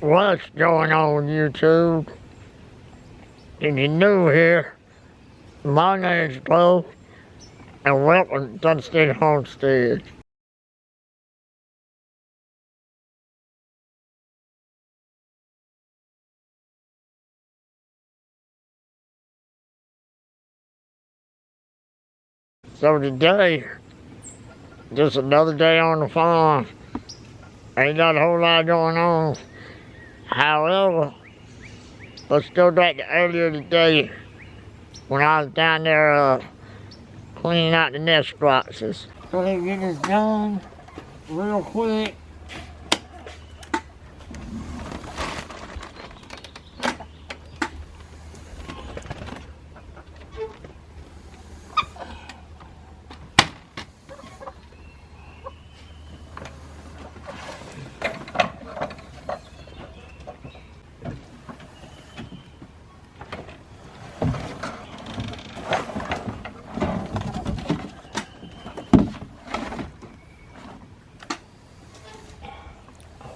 What's going on, YouTube? If you're new here, my name's Beaux, and welcome to Thunderstick Homestead. So today, just another day on the farm. Ain't got a whole lot going on. However, let's go back to earlier today when I was down there cleaning out the nest boxes. So let's get this done real quick.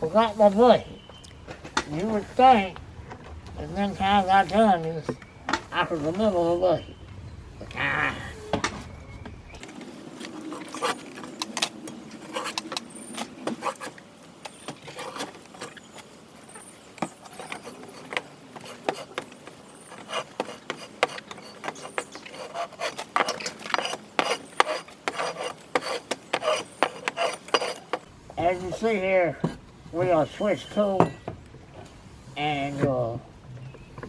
Forgot my bucket. You would think as many times I've done this, I could remember the bucket. But nah. As you see here, we are switch tools, and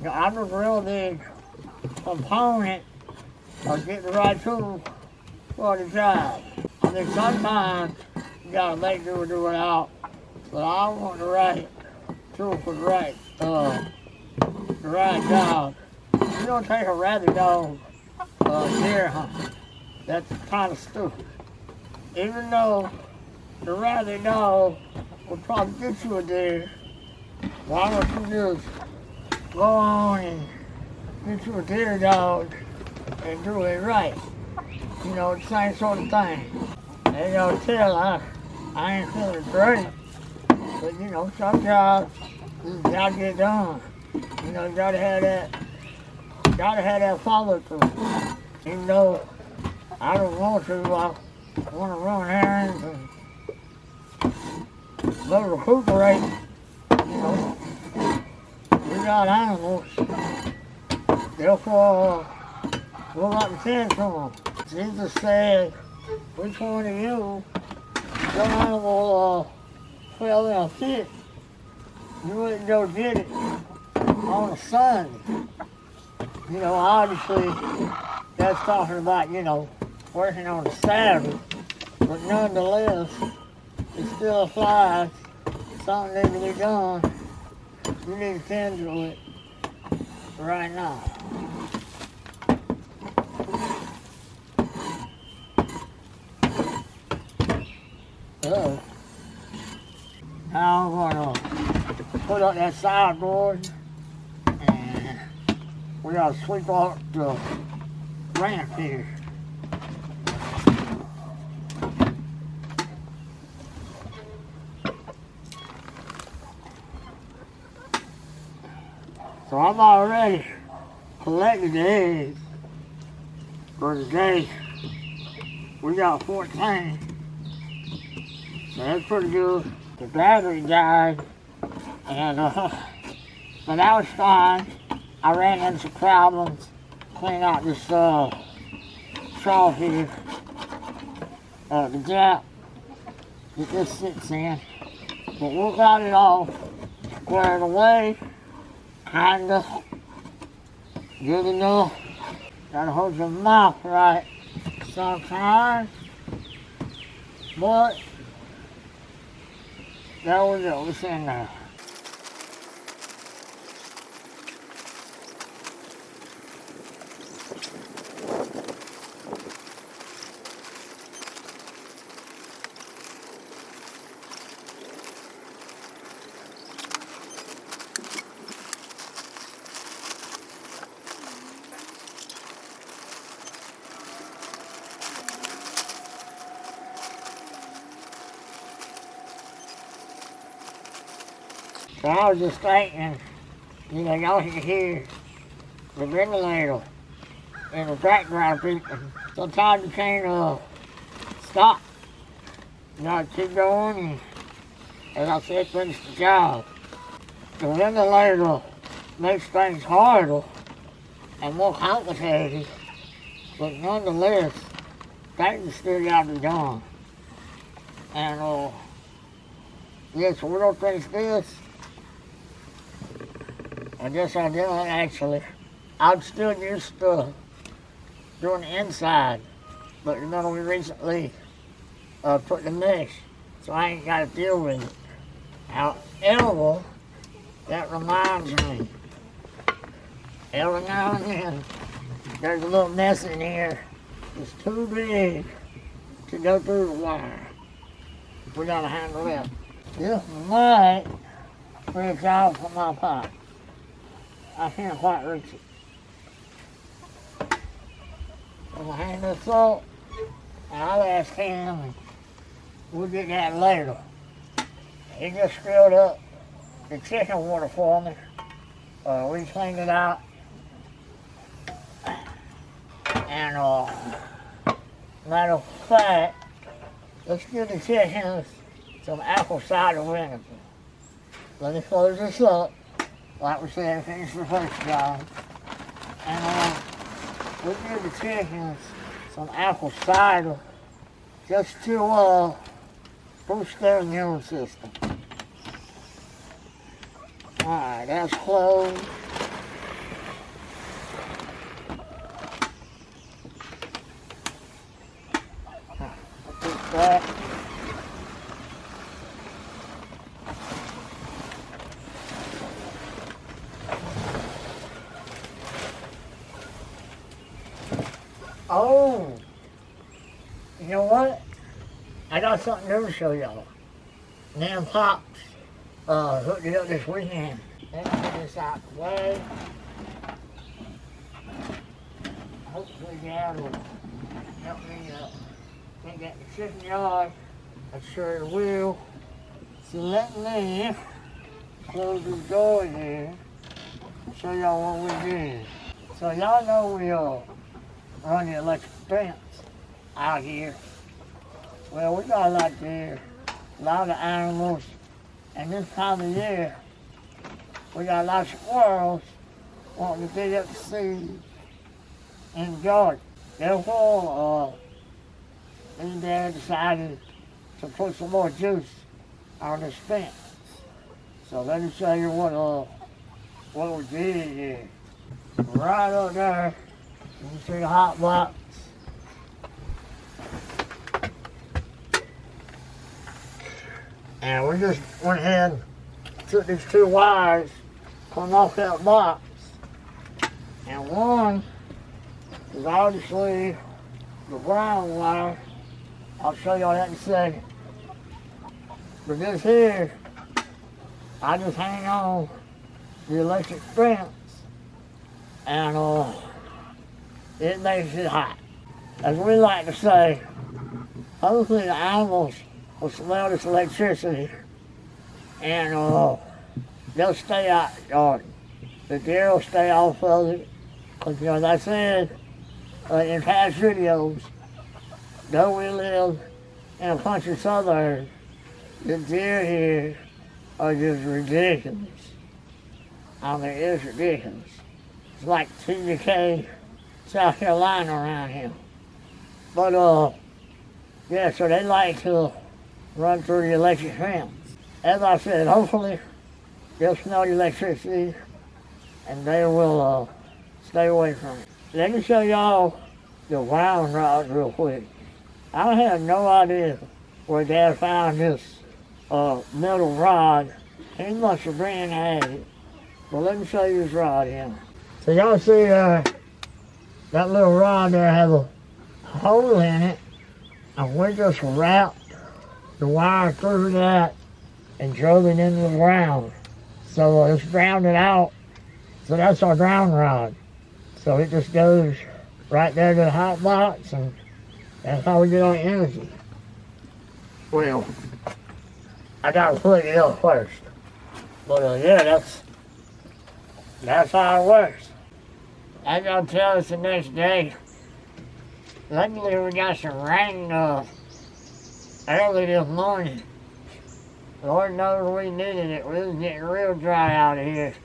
I'm a real big component of getting the right tool for the job. I mean, sometimes you gotta make do it out, but I want the right tool for the right job. You don't take a rabbit dog deer hunt. That's kind of stupid. Even though the rabbit dog will probably get you a deer, why don't you just go on and get you a deer dog and do it right? You know, the same sort of thing. They gonna tell I ain't feeling great, but you know, some jobs you gotta get done. You know, you gotta have that follow through. Even though I don't want to, I want to run errands and go recuperate. You know, we got animals. Therefore, we'll have to tend to them. Jesus said, which one of you, your animal fell in a fit, you wouldn't go get it on a Sunday. You know, obviously, that's talking about, you know, working on a Saturday, but nonetheless, it still applies. Something needs to be done. You need to tend to it right now. So, now I'm gonna put up that sideboard and we gotta sweep off the ramp here. So I've already collected the eggs for the day. We got 14. So that's pretty good. The battery died, and but that was fine. I ran into some problems cleaning out this straw here, the gap that this sits in. But we got it all squared away. Kinda good enough. Gotta hold your mouth right sometimes, but there we go, it's in there. So I was just thinking, you know, y'all can hear the ventilator in the background beeping. Sometimes you can't stop. You gotta keep going and, as I said, finish the job. The ventilator makes things harder and more complicated, but nonetheless, things still gotta be done. And yeah, so we're gonna finish this. I guess I did actually. I'm still used to doing the inside, but remember we recently put the mesh, so I ain't got to deal with it. However, that reminds me, every now and then, there's a little mess in here that's too big to go through the wire. We gotta handle that. This might reach out from my pipe. I can't quite reach it. I'm gonna hang this up, and I'll ask him, and we'll get that later. He just screwed up the chicken water for me. We cleaned it out. And matter of fact, let's give the chickens some apple cider vinegar. Let me close this up. Like we said, finish the first job. And we'll give the chickens some apple cider just to boost their immune system. Alright, that's closed. Put that. Oh, you know what? I got something new to show y'all. Nan Pops hooked it up this weekend. Let me get this out the way. Hopefully Dad will help me take that to the chicken yard. I'm sure it will. So let me close this door here and show y'all what we did. So y'all know we run the electric fence out here. Well, we got a lot there, a lot of animals, and this time of year, we got a lot of squirrels wanting to dig up the seed in the garden. Therefore, me and Dad decided to put some more juice on this fence. So let me show you what we did here. Right up there, you can see the hot box. And we just went ahead and took these two wires, come off that box. And one is obviously the brown wire. I'll show y'all that in a second. But this here, I just hang on the electric fence and it makes it hot. As we like to say, hopefully the animals will smell this electricity and they'll stay out the garden. The deer will stay off of it. Because, you know, as I said in past videos, though we live in a country suburb, the deer here are just ridiculous. I mean, it's ridiculous. It's like TDK, South Carolina around here. But, yeah, so they like to run through the electric fence. As I said, hopefully they'll smell the electricity and they will stay away from it. Let me show y'all the wound rod real quick. I have no idea where Dad found this metal rod. He must have ran at it. But let me show you this rod here. So y'all see that little rod there has a hole in it, and we just wrapped the wire through that and drove it into the ground. So it's grounded out. So that's our ground rod. So it just goes right there to the hot box, and that's how we get our energy. Well, I gotta plug it up first. But yeah, that's how it works. As I'll tell us the next day, luckily we got some rain early this morning. Lord knows we needed it. We was getting real dry out of here.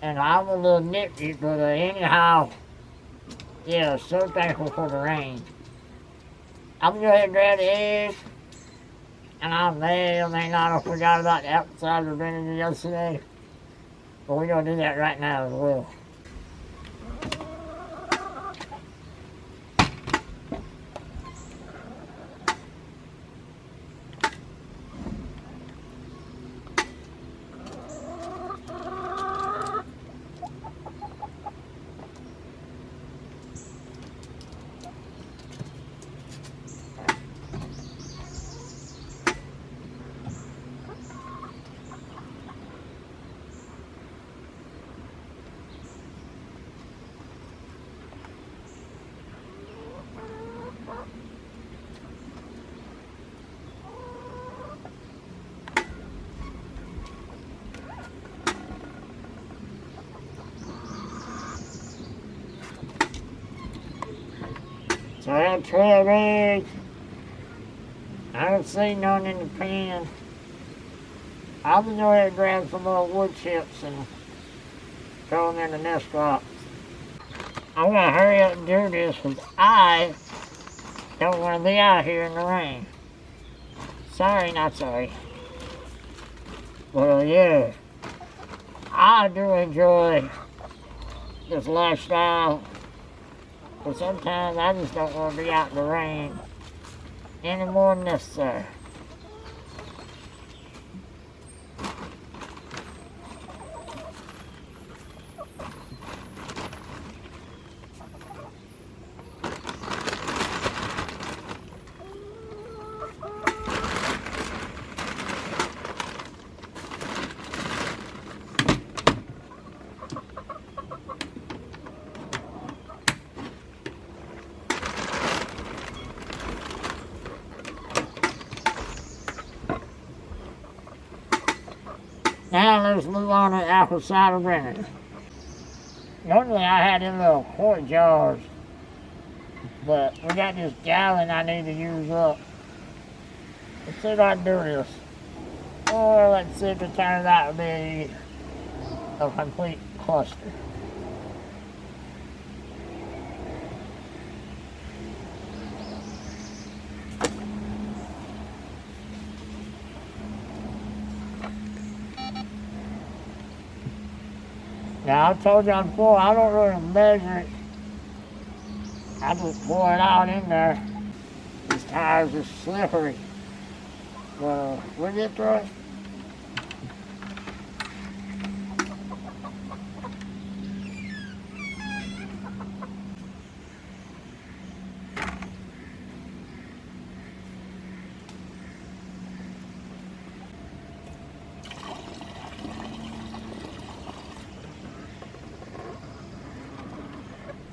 And I'm a little nippy, but anyhow, yeah, so thankful for the rain. I'm gonna go ahead and grab the eggs. And I may or may not have forgot about the appetizer vinegar yesterday. But we're gonna do that right now as well. So I have 12 eggs. I don't see none in the pan. I'm gonna go ahead and grab some more wood chips and throw them in the nest box. I'm gonna hurry up and do this because I don't want to be out here in the rain. Sorry, not sorry. But yeah, I do enjoy this lifestyle. But sometimes I just don't want to be out in the rain any more than necessary. Now let's move on to apple cider vinegar. Normally I had in little quart jars, but we got this gallon I need to use up. Let's see if I can do this. Or let's see if it turns out to be a complete cluster. Now, I told y'all before, I don't really measure it. I just pour it out in there. These tires are slippery. But we'll get through it.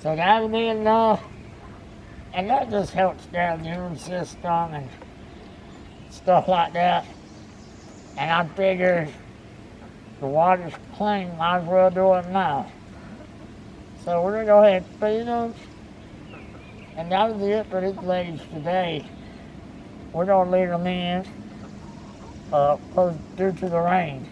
So that'll be enough, and that just helps their immune system and stuff like that. And I figured the water's clean, might as well do it now. So we're gonna go ahead and feed them, and that'll be it for these ladies today. We're gonna leave them in, due to the rain.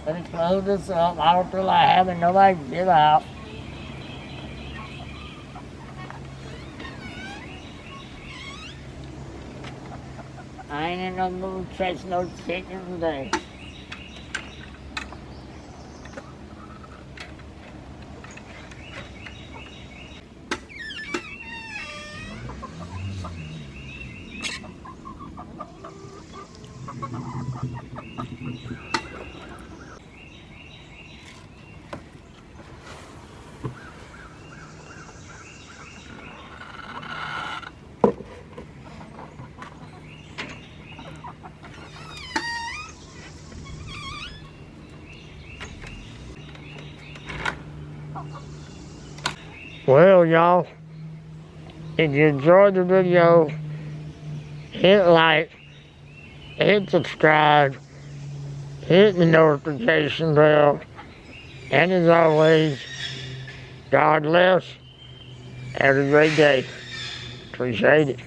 Let me close this up. I don't feel like having nobody get out. I ain't in no mood to chase no chickens today. Well, y'all, if you enjoyed the video, hit like, hit subscribe, hit the notification bell, and as always, God bless. Have a great day. Appreciate it.